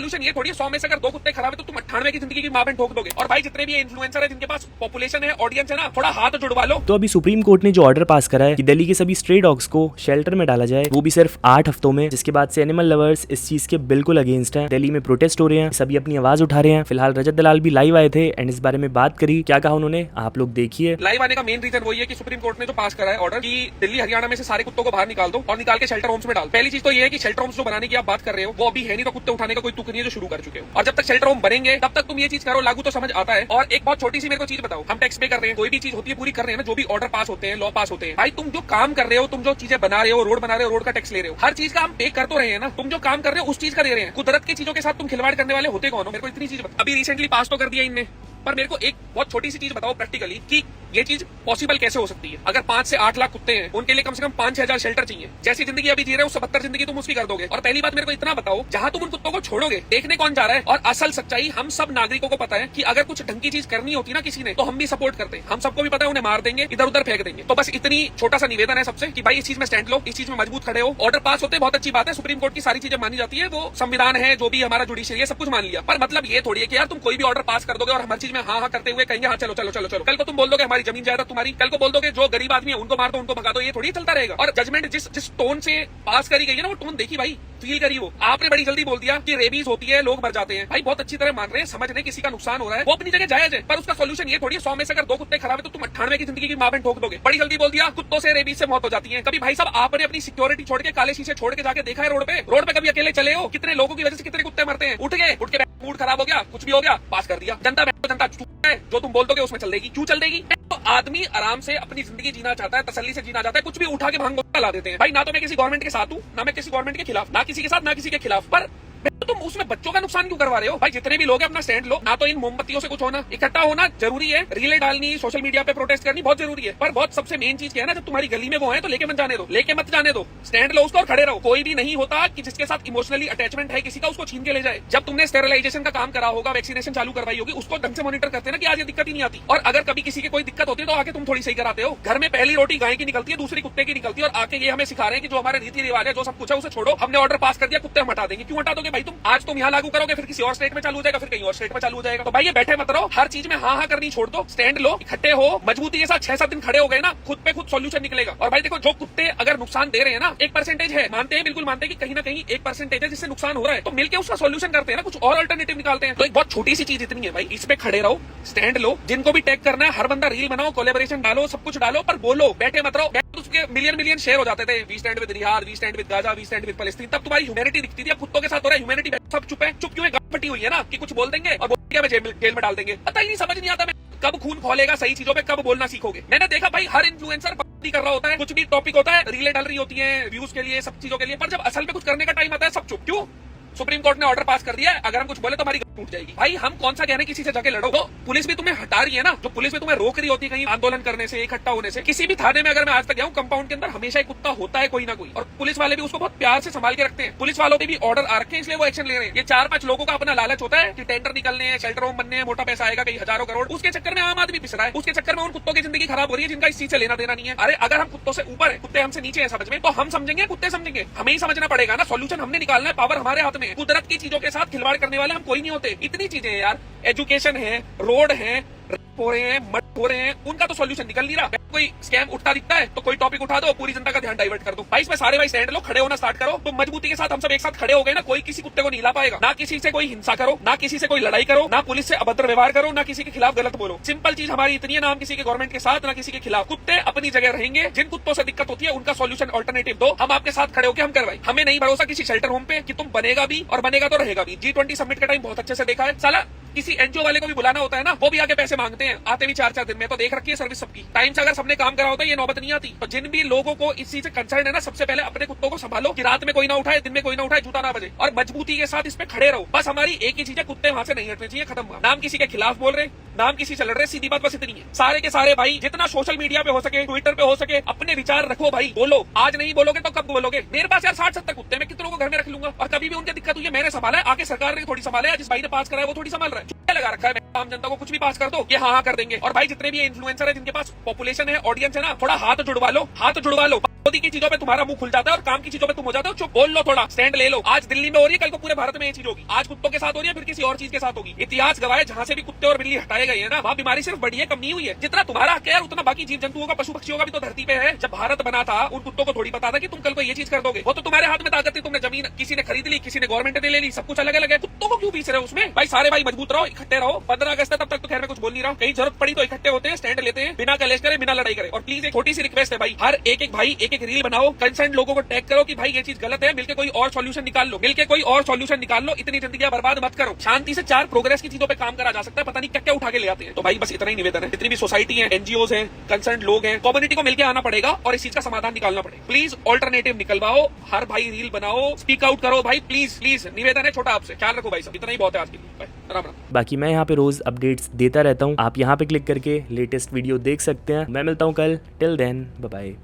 Solution ये थोड़ी है 100 में से अगर 2 कुत्ते खराब है तो तुम 98 की जिंदगी की मां बहन ठोक दोगे। और भाई जितने भी इन्फ्लुएंसर है जिनके पास पॉपुलेशन है, ऑडियंस है ना, थोड़ा हाथ जुड़वा लो। तो अभी सुप्रीम कोर्ट ने जो ऑर्डर पास करा है कि दिल्ली के सभी स्ट्रे डॉग्स को शेल्टर में डाला जाए, वो भी सिर्फ 8 हफ्तों में, जिसके बाद से एनिमल लवर्स इस चीज के बिल्कुल अगेंस्ट हैं। दिल्ली में प्रोटेस्ट हो रहे हैं, सभी अपनी आवाज उठा रहे हैं। फिलहाल रजत दलाल भी लाइव आए थे एंड इस बारे में बात करी। क्या कहा उन्होंने, आप लोग देखिए। लाइव आने का मेन रीजन वही है कि सुप्रीम कोर्ट ने जो पास करा है ऑर्डर कि दिल्ली हरियाणा में से सारे कुत्तों को बाहर निकाल दो और निकाल के शेल्टर होम्स में डाल। पहली चीज तो ये है कि शेल्टर होम्स जो बनाने की आप बात कर रहे हो वो अभी है नहीं, तो कुत्ते उठाने का कोई तुक नहीं है जो शुरू कर चुके हो। और जब तक शेल्टर होम बनेंगे तब तक तुम ये चीज करो, लागू तो समझ आता है। और एक बहुत छोटी सी मेरे को चीज बताओ, हम टैक्स पे कर रहे हैं, कोई भी चीज होती है पूरी कर रहे हैं ना, जो भी ऑर्डर पास होते हैं, लॉ पास होते हैं, भाई तुम जो काम कर रहे हो, तुम जो चीजें बना रहे हो, रोड बना रहे हो, रोड का टैक्स ले रहे हो, हर चीज का हम पे कर तो रहे हैं ना। तुम जो काम कर रहे हो उस चीज का दे रहे हैं। कुदरत की चीजों के साथ तुम खिलवाड़ करने वाले होते कौन हो? मेरे को इतनी चीज बताओ। अभी रिसेंटली पास तो कर दिया इनने, पर मेरे को एक बहुत छोटी सी चीज बताओ प्रैक्टिकली कि ये चीज पॉसिबल कैसे हो सकती है। अगर 5 से 8 लाख कुत्ते हैं, उनके लिए कम से कम 5-6 हजार शेल्टर चाहिए। जैसी जिंदगी अभी जी रहे हो उससे 72 जिंदगी तुम उसकी कर दोगे। और पहली बात मेरे को इतना बताओ, जहां तुम उन कुत्तों को छोड़ोगे देखने कौन जा रहा है? और असल सच्चाई हम सब नागरिकों को पता है कि अगर कुछ ढंग की चीज करनी होती ना किसी ने, तो हम भी सपोर्ट करते हैं। हम सबको भी पता है उन्हें मार देंगे, इधर उधर फेंक देंगे। तो बस इतनी छोटा सा निवेदन है सबसे कि भाई इस चीज में स्टैंड लो, इस चीज में मजबूत खड़े हो। ऑर्डर पास होते बहुत अच्छी बात है, सुप्रीम कोर्ट की सारी चीजें मानी जाती है, वो संविधान है, जो भी हमारा जुडिशियरी है, सब कुछ मान लिया। पर मतलब ये थोड़ी है कि यार तुम कोई भी ऑर्डर पास कर दोगे और हर चीज में हाँ करते हुए कहेंगे हाँ चलो चलो चलो चलो। कल को तुम बोल दोगे हमारी जमीन जायदाद तुम्हारी, कल को बोल दोगे जो गरीब आदमी है उनको मार दो, उनको भगा दो। ये थोड़ी चलता रहेगा। और जजमेंट जिस टोन से पास करी गई है ना, वो टोन देखी भाई, फील करी। वो आपने बड़ी जल्दी बोल दिया कि रेबीज होती है, लोग मर जाते हैं। भाई बहुत अच्छी तरह मान रहे हैं, समझ रहे हैं किसी का नुकसान हो रहा है, वो अपनी जगह जायज है। पर उसका सोल्यूशन ये थोड़ी है 100 में से अगर 2 कुत्ते खराब है तो तुम 98 की जिंदगी की मां बहन ठोक दोगे। बड़ी जल्दी बोल दिया कुत्तों से रेबीज से मौत हो जाती है। कभी भाई साहब आपने अपनी सिक्योरिटी छोड़ के, काले शीशे छोड़ के जाके देखा है रोड पे कभी अकेले चले हो? कितने लोगों की वजह से कितने कुत्ते मरते हैं? उठ के मूड खराब हो गया, कुछ भी हो गया, पास कर दिया। जनता है, जो तुम बोल दोगे उसमें चल देगी। क्यों चल देगी? तो आदमी आराम से अपनी जिंदगी जीना चाहता है, तसल्ली से जीना चाहता है, कुछ भी उठा के भांग ला देते हैं। भाई ना तो मैं किसी गवर्नमेंट के साथ हूं, ना मैं किसी गवर्नमेंट के खिलाफ, ना किसी के साथ ना किसी के खिलाफ, पर तुम उसमें बच्चों का नुकसान क्यों करवा रहे हो? भाई जितने भी लोग हैं अपना स्टैंड लो। ना तो इन मोमबत्तियों से कुछ होना, इकट्ठा होना जरूरी है, रीले डालनी, सोशल मीडिया पे प्रोटेस्ट करनी बहुत जरूरी है, पर बहुत सबसे मेन चीज क्या है ना, जब तुम्हारी गली में वो है तो लेके मत जाने दो, लेके मत जाने दो। स्टैंड लो उसको और खड़े रहो। कोई भी नहीं होता कि जिसके साथ इमोशनली अटैचमेंट है किसी का, उसको छीन के ले जाए। जब तुमने स्टेरिलाइजेशन का काम करा होगा, वैक्सीनेशन चालू करवाई होगी, उसको ढंग से मॉनिटर करते ना कि आज ये दिक्कत ही नहीं आती। और अगर कभी किसी की कोई दिक्कत होती है तो आके तुम थोड़ी सही कराते हो। घर में पहली रोटी गाय की निकलती है, दूसरी कुत्ते की निकलती है, और आके ये हमें सिखा रहे हैं कि जो हमारे रीति रिवाज है, जो सब कुछ है, उसे छोड़ो। हमने ऑर्डर पास कर दिया, कुत्ते हम हटा देंगे। क्यों हटा दोगे भाई? तुम आज तुम यहाँ लागू करोगे, फिर किसी और स्टेट में चालू हो जाएगा, फिर कहीं और स्टेट में चालू हो जाएगा। तो भाई ये बैठे मत रहो, हर चीज में हाँ करनी छोड़ दो, स्टैंड लो, इकट्ठे हो, मजबूती के साथ 6-7 दिन खड़े हो गए ना, खुद पे खुद सॉल्यूशन निकलेगा। और भाई देखो, जो कुत्ते अगर नुकसान दे रहे हैं ना, 1% है, मानते हैं, बिल्कुल मानते हैं कि कहीं ना कहीं 1% है जिससे नुकसान हो रहा है, तो मिलकर उसका सॉल्यूशन करते हैं ना, कुछ और अल्टरनेटिव निकालते हैं। तो एक बहुत छोटी सी चीज इतनी है भाई, इस पे खड़े रहो, स्टैंड लो। जिनको भी टैग करना है, हर बंदा रील बनाओ, कोलैबोरेशन डालो, सब कुछ डालो, पर बोलो, बैठे मत रहो। उसके मिलियन शेयर हो जाते थे, we stand with Riyadh, we stand with Gaza, we stand with फलस्तीन, तब तुम्हारी ह्यूमैनिटी दिखती थी। अब कुत्तों के साथ हो रहा है ह्यूमैनिटी, सब चुप है। चुप क्यों है? गपटी हुई है ना कि कुछ बोल देंगे और बोल जेल में डाल देंगे। पता ही नहीं, समझ नहीं आता मैं कब खून खोलेगा सही चीजों पे, कब बोलना सीखोगे। मैंने देखा भाई हर इन्फ्लुएंसर कर रहा होता है, कुछ भी टॉपिक होता है, रीलें डाल रही होती है व्यूज के लिए, सब चीजों के लिए, पर जब असल में कुछ करने का टाइम आता है सब चुप। क्यों? सुप्रीम कोर्ट ने ऑर्डर पास कर दिया है, अगर हम कुछ बोले तो हमारी टूट जाएगी। भाई हम कौन सा कह रहे हैं किसी से जाके लड़ो? तो पुलिस भी तुम्हें हटा रही है ना, जो पुलिस भी तुम्हें रोक रही होती है कहीं आंदोलन करने से, इकट्ठा होने से। किसी भी थाने में अगर मैं आज तक गया हूँ, कंपाउंड के अंदर हमेशा एक कुत्ता होता है कोई ना कोई, और पुलिस वाले भी उसको बहुत प्यार से संभाल के रखते हैं। पुलिस वालों पे भी ऑर्डर आ रखे हैं, इसलिए वो एक्शन ले रहे हैं। ये 4-5 लोगों का अपना लालच होता है कि टेंडर निकलने हैं, शेल्टर होम बनने हैं, मोटा पैसा आएगा, कई हजारों करोड़, उसके चक्कर में आम आदमी पिस रहा है। उसके चक्कर में उन कुत्तों की जिंदगी खराब हो रही है जिनका इस चीज से लेना देना नहीं है। अरे अगर हम कुत्तों से ऊपर है, कुत्ते हमसे नीचे है समझ में, तो हम समझेंगे, कुत्ते समझेंगे? हमें ही समझना पड़ेगा ना, सोल्यूशन हमने निकालना है, पावर हमारे हाथ में। कुदरत की चीजों के साथ खिलवाड़ करने वाले हम कोई नहीं होते। इतनी चीजें हैं यार, एजुकेशन है, रोड है, हो रहे हैं, मट हो रहे हैं, उनका तो सॉल्यूशन निकल नहीं रहा। कोई स्कैम उठता दिखता है तो कोई टॉपिक उठा दो, पूरी जनता का ध्यान डाइवर्ट कर दो। भाई इसमें सारे भाई स्टैंड लो, खड़े होना स्टार्ट करो। तो मजबूती के साथ हम सब एक साथ खड़े हो गए ना, कोई किसी कुत्ते को नहीं ला पाएगा। ना किसी से कोई हिंसा करो, ना किसी से कोई लड़ाई करो, ना पुलिस से अभद्र व्यवहार करो, ना किसी के खिलाफ गलत बोलो। सिंपल चीज हमारी इतनी है, ना हम किसी के गवर्नमेंट के साथ, ना किसी के खिलाफ। कुत्ते अपनी जगह रहेंगे, जिन कुत्तों से दिक्कत होती है उनका सॉल्यूशन अल्टरनेटिव दो। हम आपके साथ खड़े होकर हम करवाई। हमें नहीं भरोसा किसी शेल्टर होम पे कि तुम बनेगा भी और बनेगा तो रहेगा भी। G20 समिट का टाइम बहुत अच्छे से देखा है, साला किसी एनजीओ वाले को भी बुलाना होता है ना, वो भी आके पैसे मांगते हैं, आते भी 4-4 दिन में। तो देख रखी है सर्विस सबकी, टाइम से अगर सबने काम करा होता है ये नौबत नहीं आती। तो जिन भी लोगों को इस चीज से कंसर्न है ना, सबसे पहले अपने कुत्तों को संभालो कि रात में कोई ना उठाए, दिन में कोई ना उठाए, जूता ना बजे, और मजबूती के साथ इस पे खड़े रहो। बस हमारी एक ही चीज है, कुत्ते वहां से नहीं हटने चाहिए, खत्म। नाम किसी के खिलाफ बोल रहे, नाम किसी से लड़ रहे, सीधी बात बस इतनी है। सारे के सारे भाई जितना सोशल मीडिया पे हो सके, ट्विटर पे हो सके, अपने विचार रखो भाई, बोलो। आज नहीं बोलोगे तो कब बोलोगे? मेरे पास यार 60-70 कुत्ते, मैं कितनों को घर में रख लूंगा? और कभी भी उनकी दिक्कत हुई है मैंने संभाला है, आके सरकार ने थोड़ी संभाला है, जिस भाई ने पास करा है वो थोड़ी संभाल रहा है, लगा रखा है। आम जनता को कुछ भी पास कर दो, ये हाँ कर देंगे। और भाई जितने भी इन्फ्लुएंसर है, जिनके पास पॉपुलेशन है, ऑडियंस है ना, थोड़ा हाथ जुड़वा लो, हाथ जुड़वा लो। मोदी की चीजों पे तुम्हारा मुंह खुल जाता है और काम की चीजों पे तुम हो जाते हो, चुप बोल लो, थोड़ा स्टैंड ले लो। आज दिल्ली में हो रही है, कल को पूरे भारत में ये चीज होगी। आज कुत्तों के साथ हो रही है, फिर किसी और चीज के साथ होगी। इतिहास गवाह है, जहां से भी कुत्ते और बिल्ली हटाए गए हैं ना, वहां बीमारी सिर्फ बढ़ी है, कम नहीं हुई है। जितना तुम्हारा हक है यार, उतना बाकी जीव जंतुओं का, पशु पक्षियों का भी तो धरती पे है। जब भारत बना था, उन कुत्तों को थोड़ी पता था कि तुम कल को ये चीज कर दोगे। वो तो तुम्हारे हाथ में ताकत थी, तुमने जमीन किसी ने खरीद ली, किसी ने गवर्नमेंट ने ले ली, सब कुछ अलग अलग है। कुत्तों को क्यों पीस रहे हो उसमें? भाई सारे भाई मजबूत रहो, इकट्ठे रहो। 15 अगस्त है, तब तक तो खैर मैं कुछ बोल नहीं रहा हूं। कहीं जरूरत पड़ी तो इकट्ठे होते हैं, स्टैंड लेते हैं, बिना कलेश करे, बिना लड़ाई करे। और प्लीज एक छोटी सी रिक्वेस्ट है भाई, हर एक भाई एक रील बनाओ, कंसर्न लोगों को टैग करो कि भाई ये चीज गलत है, मिलके कोई और सॉल्यूशन निकाल लो, मिलके कोई और सॉल्यूशन निकाल लो। इतनी जिंदगी बर्बाद मत करो। शांति से 4 प्रोग्रेस की चीजों पे काम करा जा सकता है, पता नहीं क्या क्या उठा के ले आते हैं। तो भाई बस इतना ही निवेदन है, जितनी भी सोसाइटी है, एनजीओज है, कंसर्न लोग हैं, कम्युनिटी को मिलकर आना पड़ेगा और इस चीज का समाधान निकालना पड़ेगा। प्लीज ऑल्टरनेटिव निकलवाओ, हर भाई रील बनाओ, स्पीक आउट करो भाई, प्लीज प्लीज निवेदन है छोटा आपसे। ख्याल रखो भाई, सब इतना ही बहुत है आज के लिए। राम राम। बाकी मैं यहाँ पे रोज अपडेट्स देता रहता हूँ, आप यहाँ पे क्लिक करके लेटेस्ट वीडियो देख सकते हैं। मैं मिलता हूँ कल, टिल देन बाय बाय।